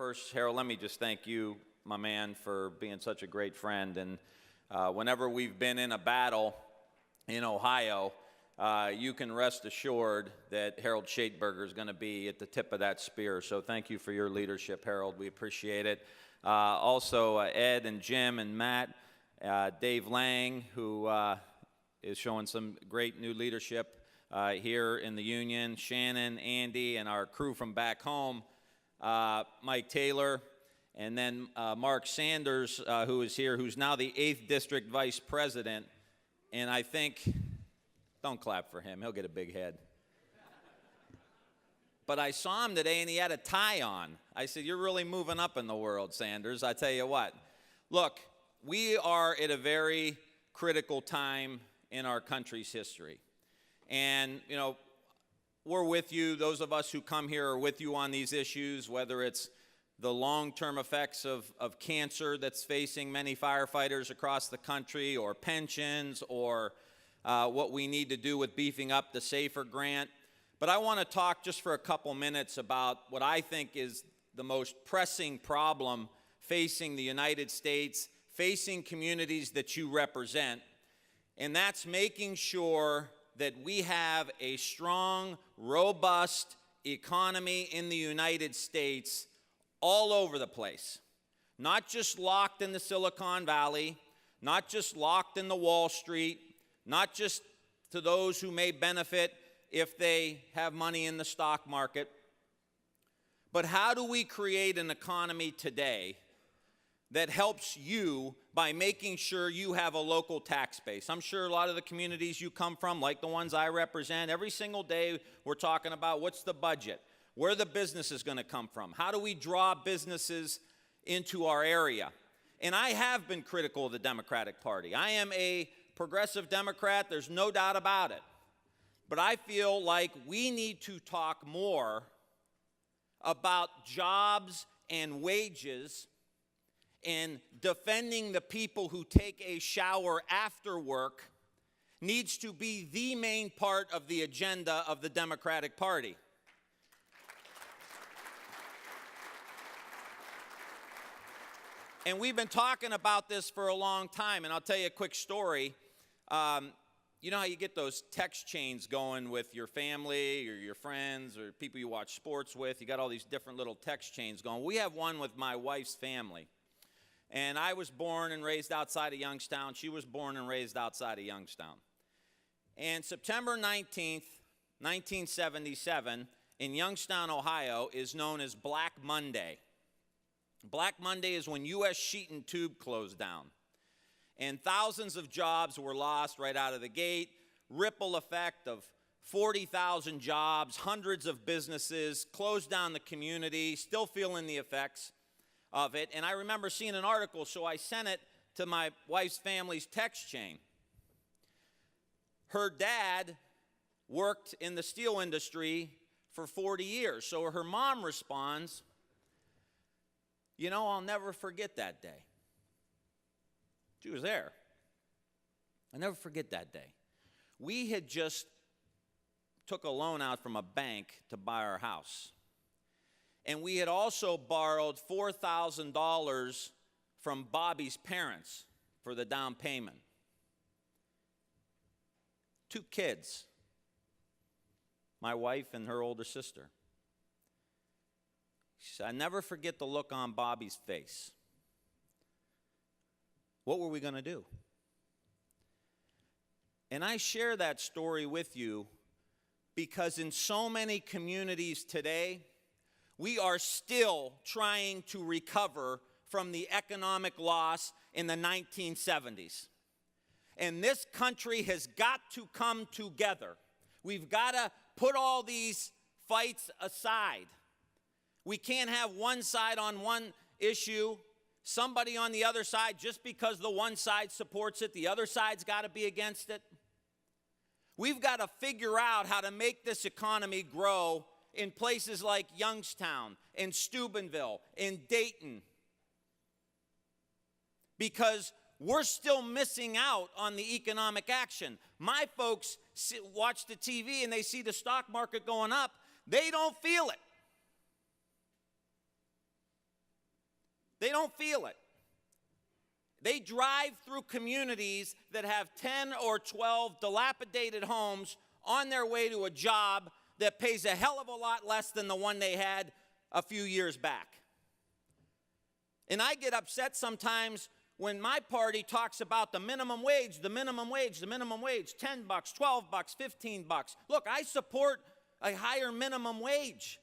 First, Harold, let me just thank you, my man, for being such a great friend. And whenever we've been in a battle in Ohio, you can rest assured that Harold Schaitberger is going to be at the tip of that spear. So thank you for your leadership, Harold. We appreciate it. Also, Ed and Jim and Matt, Dave Lang, who is showing some great new leadership here in the union, Shannon, Andy, and our crew from back home, Mike Taylor, and then Mark Sanders, who is here, who's now the 8th District Vice President. And I think, don't clap for him, he'll get a big head. But I saw him today and he had a tie on. I said, you're really moving up in the world, Sanders. I tell you what. Look, we are at a very critical time in our country's history. And, you know, we're with you. Those of us who come here are with you on these issues, whether it's the long-term effects of cancer that's facing many firefighters across the country, or pensions, or what we need to do with beefing up the SAFER grant. But I want to talk just for a couple minutes about what I think is the most pressing problem facing the United States, facing communities that you represent, and that's making sure that we have a strong, robust economy in the United States all over the place. Not just locked in the Silicon Valley, not just locked in the Wall Street, not just to those who may benefit if they have money in the stock market. But how do we create an economy today that helps you by making sure you have a local tax base? I'm sure a lot of the communities you come from, like the ones I represent, every single day we're talking about what's the budget, where the business is going to come from, how do we draw businesses into our area. And I have been critical of the Democratic Party. I am a progressive Democrat, there's no doubt about it. But I feel like we need to talk more about jobs and wages and defending the people who take a shower after work needs to be the main part of the agenda of the Democratic Party. And we've been talking about this for a long time, and I'll tell you a quick story. You know how you get those text chains going with your family or your friends or people you watch sports with? You got all these different little text chains going. We have one with my wife's family. And I was born and raised outside of Youngstown. She was born and raised outside of Youngstown. And September 19th, 1977, in Youngstown, Ohio, is known as Black Monday. Black Monday is when U.S. Sheet and Tube closed down. And thousands of jobs were lost right out of the gate. Ripple effect of 40,000 jobs, hundreds of businesses, closed down the community, still feeling the effects of it. And I remember seeing an article, so I sent it to my wife's family's text chain. Her dad worked in the steel industry for 40 years. So her mom responds, you know, I'll never forget that day. She was there. I'll never forget that day. We had just took a loan out from a bank to buy our house. And we had also borrowed $4,000 from Bobby's parents for the down payment. 2 kids, my wife and her older sister. She said, I never forget the look on Bobby's face. What were we going to do? And I share that story with you because in so many communities today, we are still trying to recover from the economic loss in the 1970s. And this country has got to come together. We've got to put all these fights aside. We can't have one side on one issue, somebody on the other side, just because the one side supports it, the other side's got to be against it. We've got to figure out how to make this economy grow in places like Youngstown, in Steubenville, in Dayton, because we're still missing out on the economic action. My folks watch the TV and they see the stock market going up. They don't feel it. They don't feel it. They drive through communities that have 10 or 12 dilapidated homes on their way to a job that pays a hell of a lot less than the one they had a few years back. And I get upset sometimes when my party talks about the minimum wage, the minimum wage, the minimum wage, $10, $12, $15. Look, I support a higher minimum wage.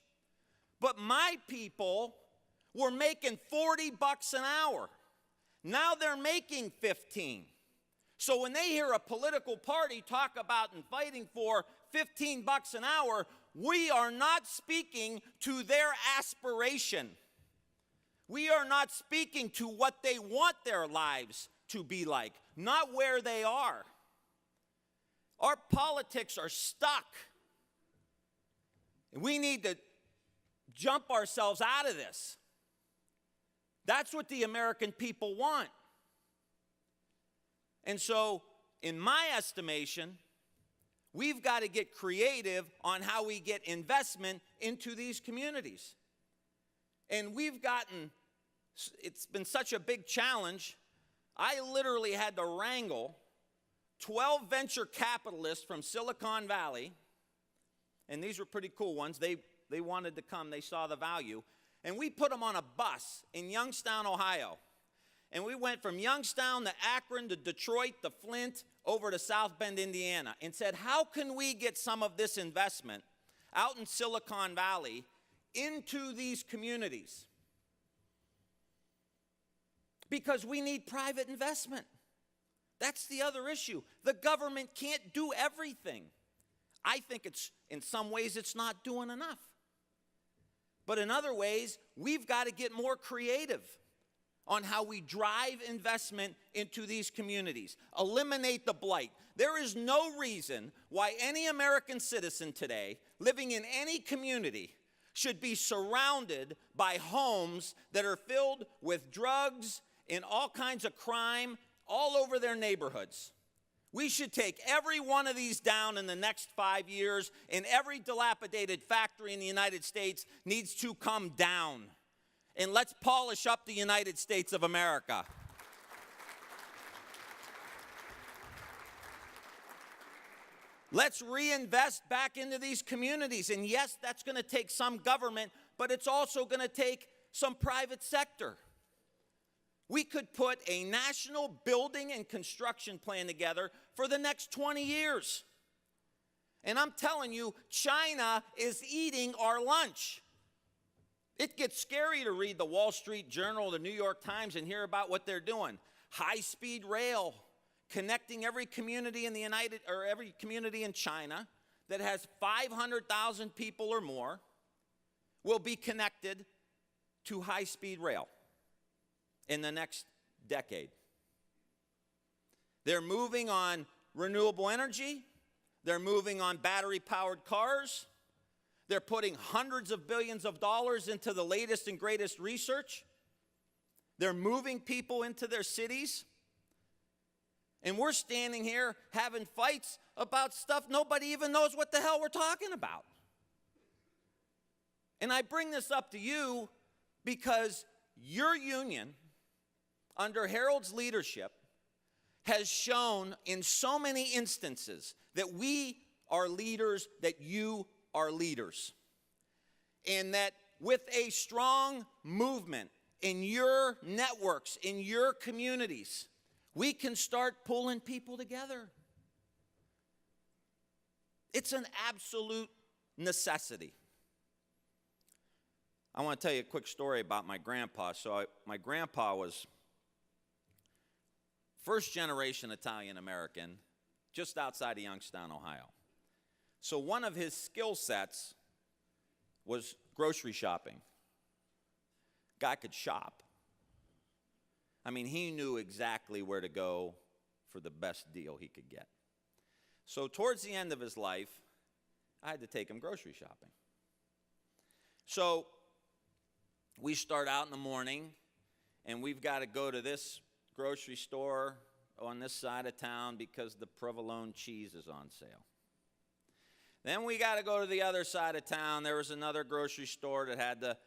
But my people were making $40 an hour. Now they're making 15. So when they hear a political party talk about and fighting for $15 an hour, we are not speaking to their aspiration. We are not speaking to what they want their lives to be like, not where they are. Our politics are stuck. And we need to jump ourselves out of this. That's what the American people want. And so, in my estimation, we've got to get creative on how we get investment into these communities. And it's been such a big challenge, I literally had to wrangle 12 venture capitalists from Silicon Valley, and these were pretty cool ones. They wanted to come, they saw the value, and we put them on a bus in Youngstown, Ohio. And we went from Youngstown to Akron to Detroit to Flint over to South Bend, Indiana, and said, how can we get some of this investment out in Silicon Valley into these communities? Because we need private investment. That's the other issue. The government can't do everything. I think in some ways it's not doing enough. But in other ways, we've got to get more creative on how we drive investment into these communities. Eliminate the blight. There is no reason why any American citizen today living in any community should be surrounded by homes that are filled with drugs and all kinds of crime all over their neighborhoods. We should take every one of these down in the next 5 years, and every dilapidated factory in the United States needs to come down. And let's polish up the United States of America. Let's reinvest back into these communities. And yes, that's going to take some government, but it's also going to take some private sector. We could put a national building and construction plan together for the next 20 years. And I'm telling you, China is eating our lunch. It gets scary to read the Wall Street Journal, the New York Times, and hear about what they're doing. High-speed rail, connecting every community in every community in China that has 500,000 people or more will be connected to high-speed rail in the next decade. They're moving on renewable energy. They're moving on battery-powered cars. They're putting hundreds of billions of dollars into the latest and greatest research. They're moving people into their cities. And we're standing here having fights about stuff nobody even knows what the hell we're talking about. And I bring this up to you because your union, under Harold's leadership, has shown in so many instances that we are leaders, that you are leaders. And that with a strong movement in your networks, in your communities, we can start pulling people together. It's an absolute necessity. I want to tell you a quick story about my grandpa. My grandpa was first generation Italian American, just outside of Youngstown, Ohio. So one of his skill sets was grocery shopping. Guy could shop. I mean, he knew exactly where to go for the best deal he could get. So towards the end of his life, I had to take him grocery shopping. So we start out in the morning, and we've got to go to this grocery store on this side of town because the provolone cheese is on sale. Then we got to go to the other side of town. There was another grocery store that had the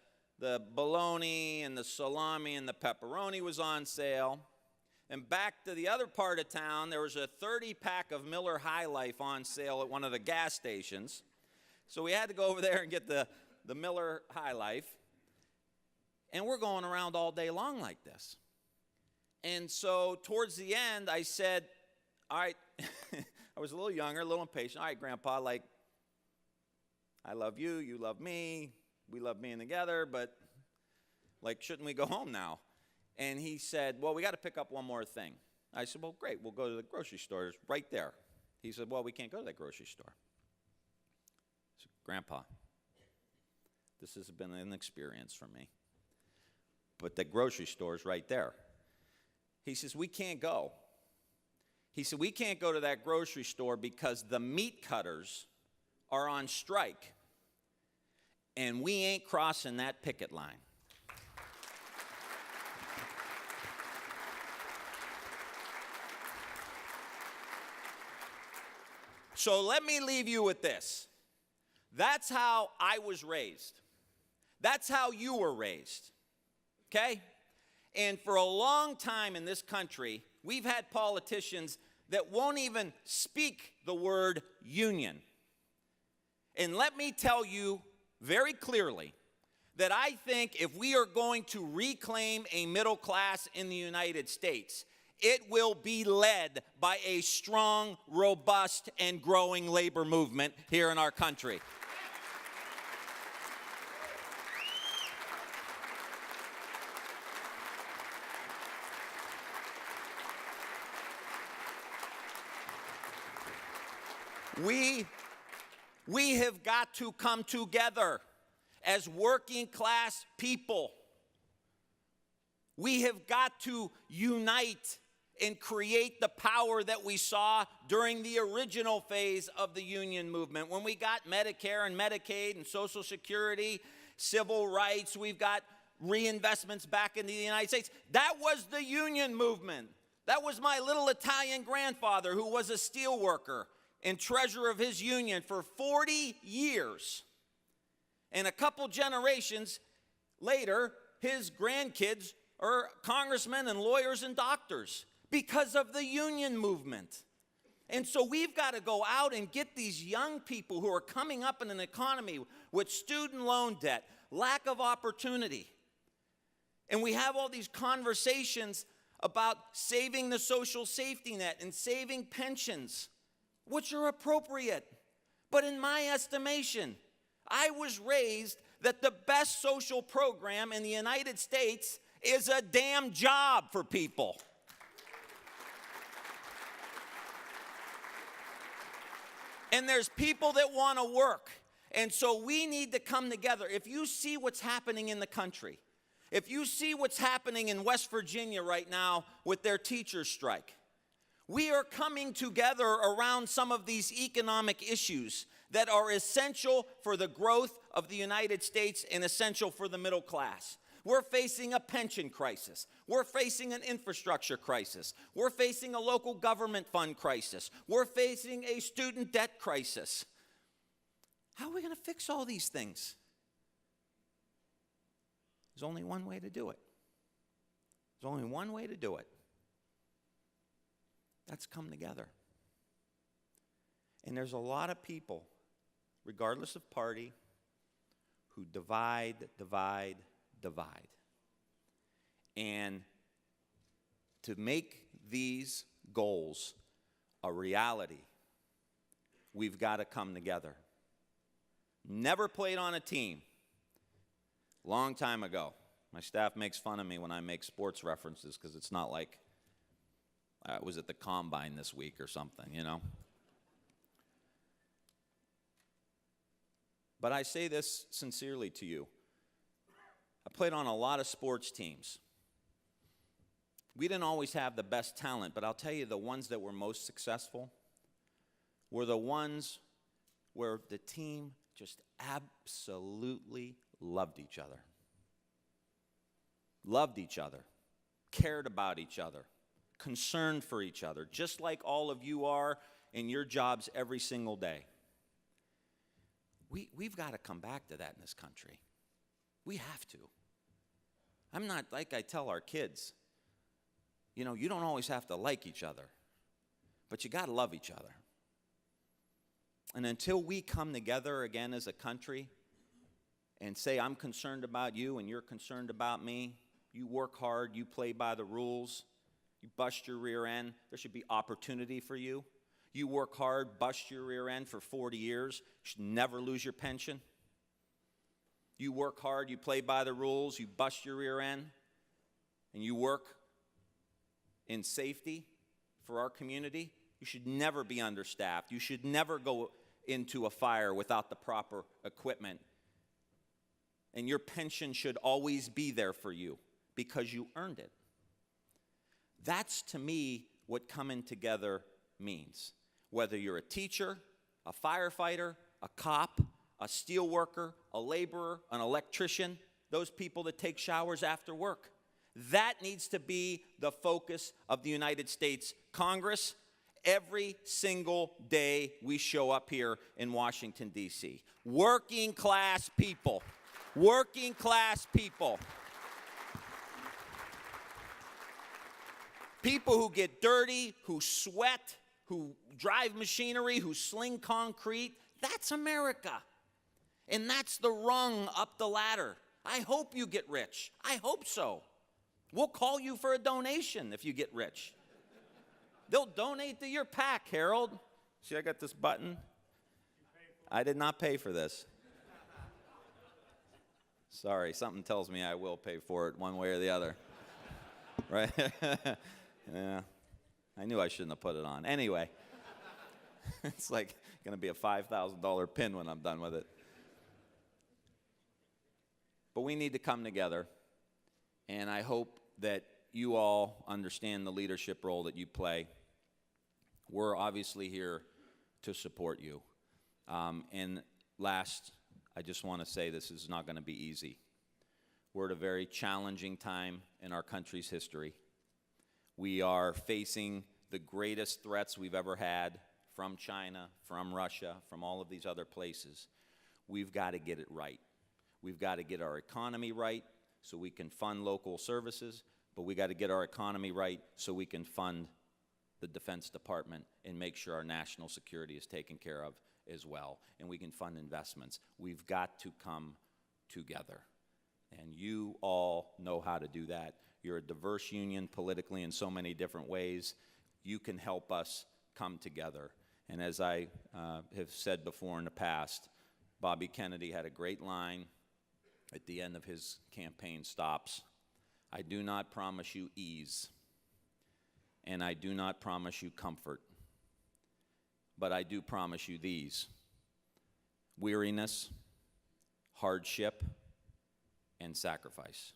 the bologna and the salami and the pepperoni was on sale. And back to the other part of town, there was a 30-pack of Miller High Life on sale at one of the gas stations. So we had to go over there and get the Miller High Life. And we're going around all day long like this. And so towards the end, I said, all right, I was a little younger, a little impatient. All right, Grandpa, like, I love you, you love me, we love being together, but, like, shouldn't we go home now? And he said, well, we got to pick up one more thing. I said, well, great, we'll go to the grocery store. It's right there. He said, well, we can't go to that grocery store. I said, Grandpa, this has been an experience for me, but the grocery store is right there. He says, we can't go. He said, we can't go to that grocery store because the meat cutters are on strike, and we ain't crossing that picket line. So let me leave you with this. That's how I was raised. That's how you were raised, okay? And for a long time in this country, we've had politicians that won't even speak the word union. And let me tell you very clearly that I think if we are going to reclaim a middle class in the United States, it will be led by a strong, robust, and growing labor movement here in our country. We have got to come together as working class people. We have got to unite and create the power that we saw during the original phase of the union movement. When we got Medicare and Medicaid and Social Security, civil rights, we've got reinvestments back into the United States. That was the union movement. That was my little Italian grandfather who was a steel worker and treasurer of his union for 40 years. And a couple generations later, his grandkids are congressmen and lawyers and doctors because of the union movement. And so we've got to go out and get these young people who are coming up in an economy with student loan debt, lack of opportunity. And we have all these conversations about saving the social safety net and saving pensions, which are appropriate. But in my estimation, I was raised that the best social program in the United States is a damn job for people. And there's people that want to work. And so we need to come together. If you see what's happening in the country, if you see what's happening in West Virginia right now with their teachers' strike, we are coming together around some of these economic issues that are essential for the growth of the United States and essential for the middle class. We're facing a pension crisis. We're facing an infrastructure crisis. We're facing a local government fund crisis. We're facing a student debt crisis. How are we going to fix all these things? There's only one way to do it. There's only one way to do it. That's come together. And there's a lot of people, regardless of party, who divide. And to make these goals a reality, we've got to come together. Never played on a team. Long time ago. My staff makes fun of me when I make sports references because it's not like I was at the combine this week or something, you know. But I say this sincerely to you. I played on a lot of sports teams. We didn't always have the best talent, but I'll tell you, the ones that were most successful were the ones where the team just absolutely loved each other. Loved each other, cared about each other, concerned for each other, just like all of you are in your jobs every single day. We've got to come back to that in this country. We have to. I'm not like I tell our kids, you know, you don't always have to like each other, but you got to love each other. And until we come together again as a country and say, I'm concerned about you and you're concerned about me, you work hard, you play by the rules, you bust your rear end, there should be opportunity for you. You work hard, bust your rear end for 40 years, you should never lose your pension. You work hard, you play by the rules, you bust your rear end, and you work in safety for our community, you should never be understaffed. You should never go into a fire without the proper equipment. And your pension should always be there for you because you earned it. That's, to me, what coming together means. Whether you're a teacher, a firefighter, a cop, a steel worker, a laborer, an electrician, those people that take showers after work. That needs to be the focus of the United States Congress every single day we show up here in Washington, D.C. Working class people. Working class people. People who get dirty, who sweat, who drive machinery, who sling concrete. That's America. And that's the rung up the ladder. I hope you get rich. I hope so. We'll call you for a donation if you get rich. They'll donate to your PAC, Harold. See, I got this button. I did not pay for this. Sorry, something tells me I will pay for it one way or the other. Right? Yeah. I knew I shouldn't have put it on. Anyway, it's like going to be a $5,000 pin when I'm done with it. But we need to come together, and I hope that you all understand the leadership role that you play. We're obviously here to support you. And last, I just want to say this is not going to be easy. We're at a very challenging time in our country's history. We are facing the greatest threats we've ever had from China, from Russia, from all of these other places. We've got to get it right. We've got to get our economy right so we can fund local services, but we got to get our economy right so we can fund the Defense Department and make sure our national security is taken care of as well, and we can fund investments. We've got to come together, and you all know how to do that. You're a diverse union politically in so many different ways. You can help us come together. And as I have said before in the past, Bobby Kennedy had a great line at the end of his campaign stops. I do not promise you ease, and I do not promise you comfort, but I do promise you these: weariness, hardship, and sacrifice.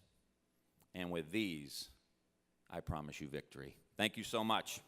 And with these, I promise you victory. Thank you so much.